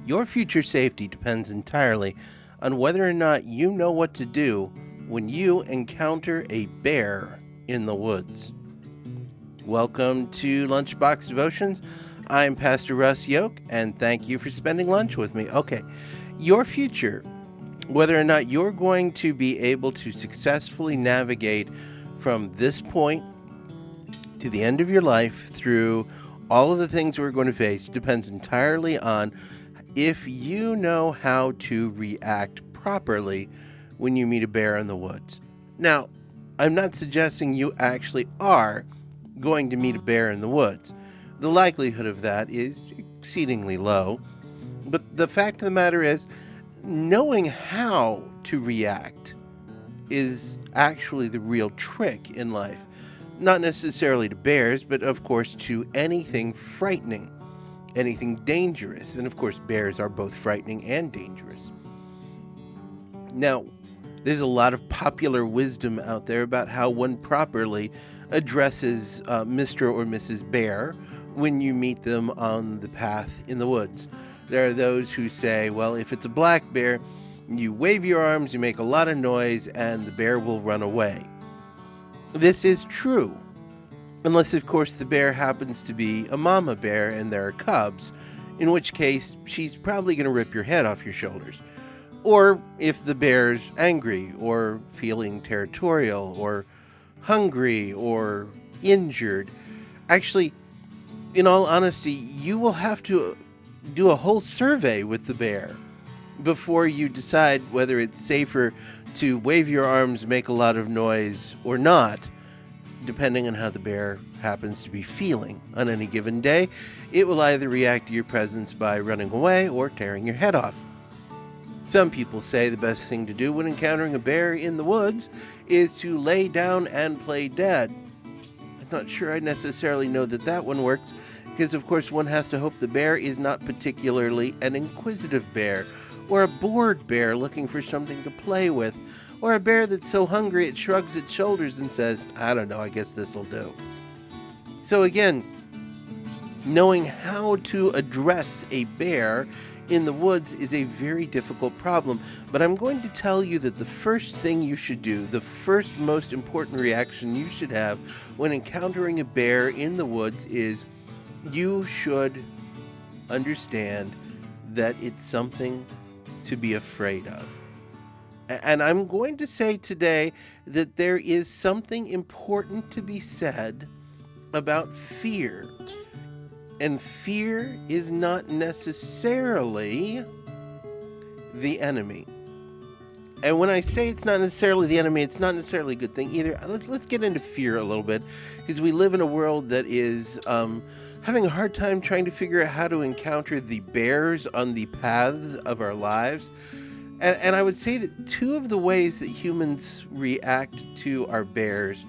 Your future safety depends entirely on whether or not you know what to do when you encounter a bear in the woods. Welcome to LunchBox Devotions. I'm Pastor Russ Yoke, and thank you for spending lunch with me. Okay, your future, whether or not you're going to be able to successfully navigate from this point to the end of your life through all of the things we're going to face, depends entirely on if you know how to react properly when you meet a bear in the woods. Now, I'm not suggesting you actually are going to meet a bear in the woods. The likelihood of that is exceedingly low. But the fact of the matter is, knowing how to react is actually the real trick in life. Not necessarily to bears, but of course to anything frightening, anything dangerous. And of course, bears are both frightening and dangerous. Now, there's a lot of popular wisdom out there about how one properly addresses Mr. or Mrs. Bear when you meet them on the path in the woods. There are those who say, well, if it's a black bear, you wave your arms, you make a lot of noise, and the bear will run away. This is true. Unless, of course, the bear happens to be a mama bear and there are cubs, in which case she's probably going to rip your head off your shoulders. Or if the bear's angry or feeling territorial or hungry or injured. Actually, in all honesty, you will have to do a whole survey with the bear before you decide whether it's safer to wave your arms, make a lot of noise, or not, depending on how the bear happens to be feeling on any given day. It will either react to your presence by running away or tearing your head off. Some people say the best thing to do when encountering a bear in the woods is to lay down and play dead. I'm not sure I necessarily know that one works, because of course one has to hope the bear is not particularly an inquisitive bear, or a bored bear looking for something to play with, or a bear that's so hungry it shrugs its shoulders and says, I don't know, I guess this'll do. So again, knowing how to address a bear in the woods is a very difficult problem, but I'm going to tell you that the first thing you should do, the first most important reaction you should have when encountering a bear in the woods is you should understand that it's something to be afraid of. And I'm going to say today that there is something important to be said about fear. And fear is not necessarily the enemy. And when I say it's not necessarily the enemy, it's not necessarily a good thing either. Let's get into fear a little bit, because we live in a world that is having a hard time trying to figure out how to encounter the bears on the paths of our lives. And I would say that two of the ways that humans react to our bears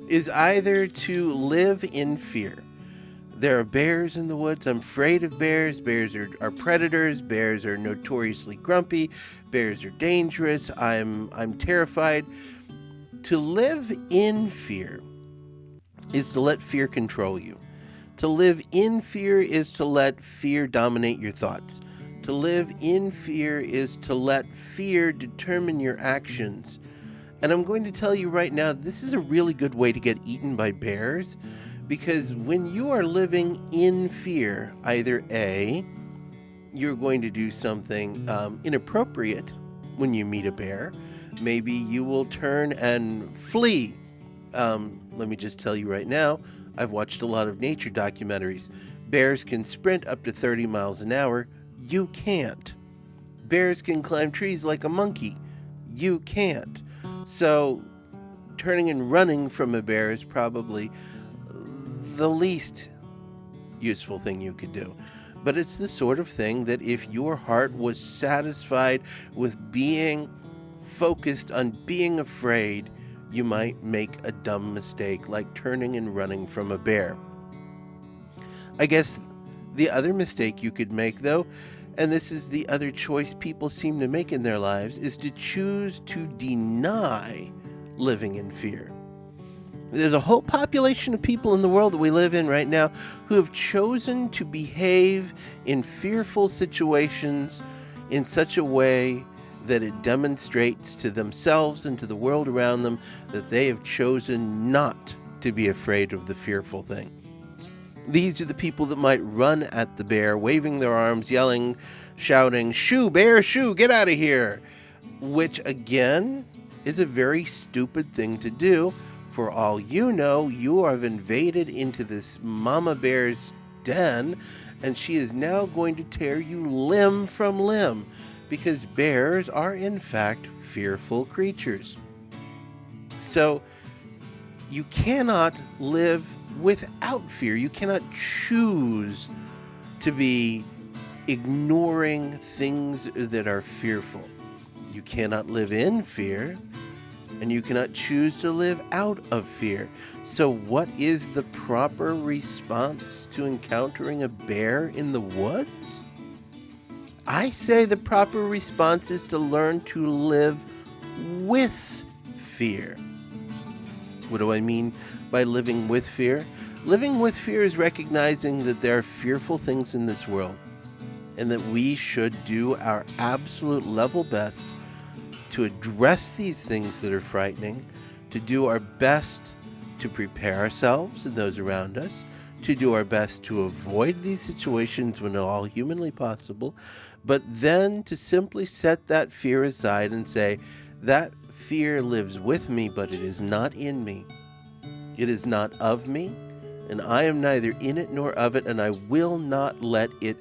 is either to live in fear. There are bears in the woods. I'm afraid of bears. Bears are predators. Bears are notoriously grumpy. Bears are dangerous. I'm terrified. To live in fear is to let fear control you. To live in fear is to let fear dominate your thoughts. To live in fear is to let fear determine your actions. And I'm going to tell you right now, this is a really good way to get eaten by bears. Because when you are living in fear, either A, you're going to do something inappropriate when you meet a bear. Maybe you will turn and flee. Let me just tell you right now, I've watched a lot of nature documentaries. Bears can sprint up to 30 miles an hour. You can't. Bears can climb trees like a monkey. You can't. So turning and running from a bear is probably the least useful thing you could do. But it's the sort of thing that if your heart was satisfied with being focused on being afraid, you might make a dumb mistake like turning and running from a bear. I guess the other mistake you could make, though, and this is the other choice people seem to make in their lives, is to choose to deny living in fear. There's a whole population of people in the world that we live in right now who have chosen to behave in fearful situations in such a way that it demonstrates to themselves and to the world around them that they have chosen not to be afraid of the fearful thing. These are the people that might run at the bear, waving their arms, yelling, shouting, "Shoo, bear, shoo, get out of here!" Which, again, is a very stupid thing to do. For all you know, you have invaded into this mama bear's den, and she is now going to tear you limb from limb, because bears are, in fact, fearful creatures. So, you cannot live without fear. You cannot choose to be ignoring things that are fearful. You cannot live in fear, and you cannot choose to live out of fear. So what is the proper response to encountering a bear in the woods? I say the proper response is to learn to live with fear. What do I mean by living with fear? Living with fear is recognizing that there are fearful things in this world, and that we should do our absolute level best to address these things that are frightening, to do our best to prepare ourselves and those around us, to do our best to avoid these situations when at all humanly possible, but then to simply set that fear aside and say, that fear lives with me, but it is not in me. It is not of me, and I am neither in it nor of it, and I will not let it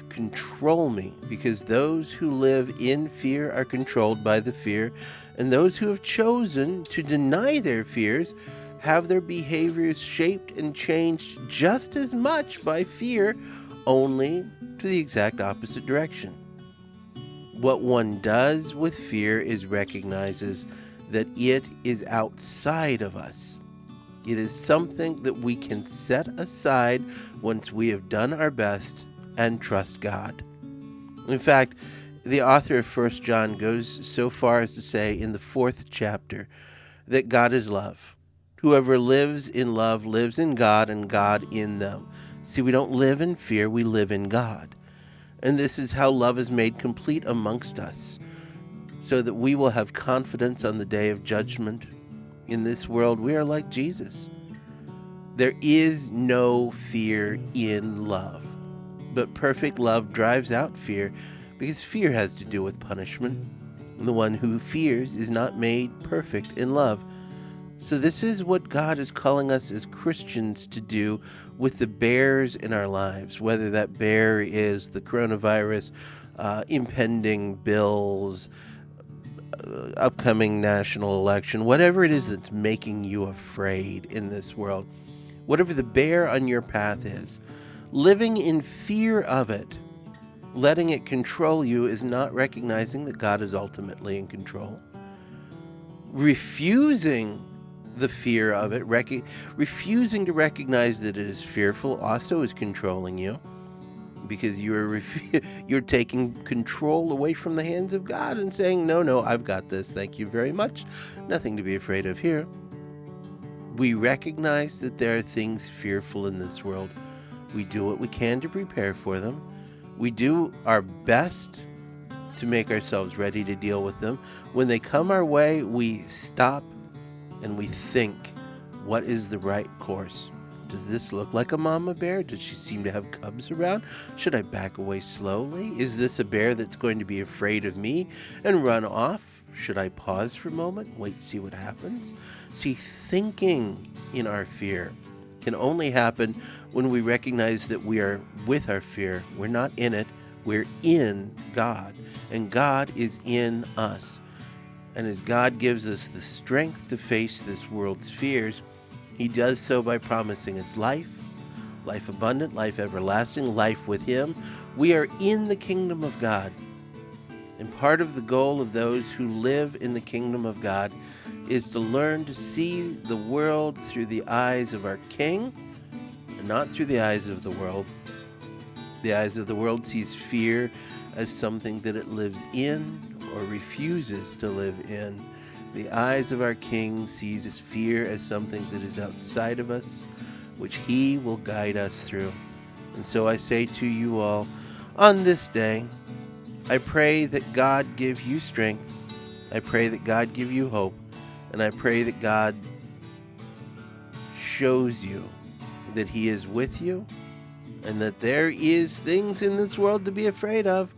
control me, because those who live in fear are controlled by the fear, and those who have chosen to deny their fears have their behaviors shaped and changed just as much by fear, only to the exact opposite direction. What one does with fear is recognizes that it is outside of us. It is something that we can set aside once we have done our best and trust God. In fact, the author of 1 John goes so far as to say in the 4th chapter that God is love. Whoever lives in love lives in God and God in them. See, we don't live in fear, we live in God. And this is how love is made complete amongst us, so that we will have confidence on the day of judgment. In this world, we are like Jesus. There is no fear in love. But perfect love drives out fear, because fear has to do with punishment. And the one who fears is not made perfect in love. So this is what God is calling us as Christians to do with the bears in our lives, whether that bear is the coronavirus, impending bills, upcoming national election, whatever it is that's making you afraid in this world, whatever the bear on your path is. Living in fear of it, letting it control you, is not recognizing that God is ultimately in control. Refusing the fear of it, refusing to recognize that it is fearful, also is controlling you, because you're taking control away from the hands of God and saying, no, I've got this, thank you very much, nothing to be afraid of here. We recognize that there are things fearful in this world. We do what we can to prepare for them. We do our best to make ourselves ready to deal with them. When they come our way, we stop and we think, what is the right course? Does this look like a mama bear? Does she seem to have cubs around? Should I back away slowly? Is this a bear that's going to be afraid of me and run off? Should I pause for a moment, wait, see what happens? See, thinking in our fear can only happen when we recognize that we are with our fear. We're not in it, we're in God, and God is in us. And as God gives us the strength to face this world's fears, He does so by promising us life abundant, life everlasting, life with Him. We are in the kingdom of God. And part of the goal of those who live in the kingdom of God is to learn to see the world through the eyes of our King and not through the eyes of the world. The eyes of the world sees fear as something that it lives in or refuses to live in. The eyes of our King sees his fear as something that is outside of us, which he will guide us through. And so I say to you all, on this day, I pray that God give you strength. I pray that God give you hope. And I pray that God shows you that he is with you and that there is things in this world to be afraid of,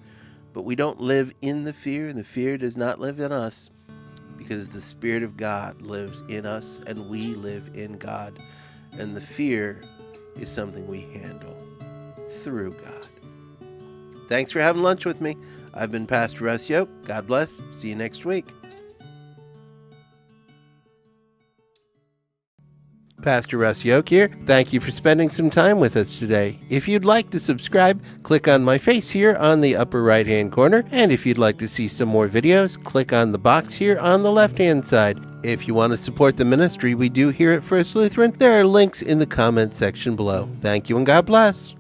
but we don't live in the fear, and the fear does not live in us, because the Spirit of God lives in us and we live in God. And the fear is something we handle through God. Thanks for having lunch with me. I've been Pastor Russ Yoke. God bless. See you next week. Pastor Russ Yoke here. Thank you for spending some time with us today. If you'd like to subscribe, click on my face here on the upper right-hand corner. And if you'd like to see some more videos, click on the box here on the left-hand side. If you want to support the ministry we do here at First Lutheran, there are links in the comment section below. Thank you and God bless.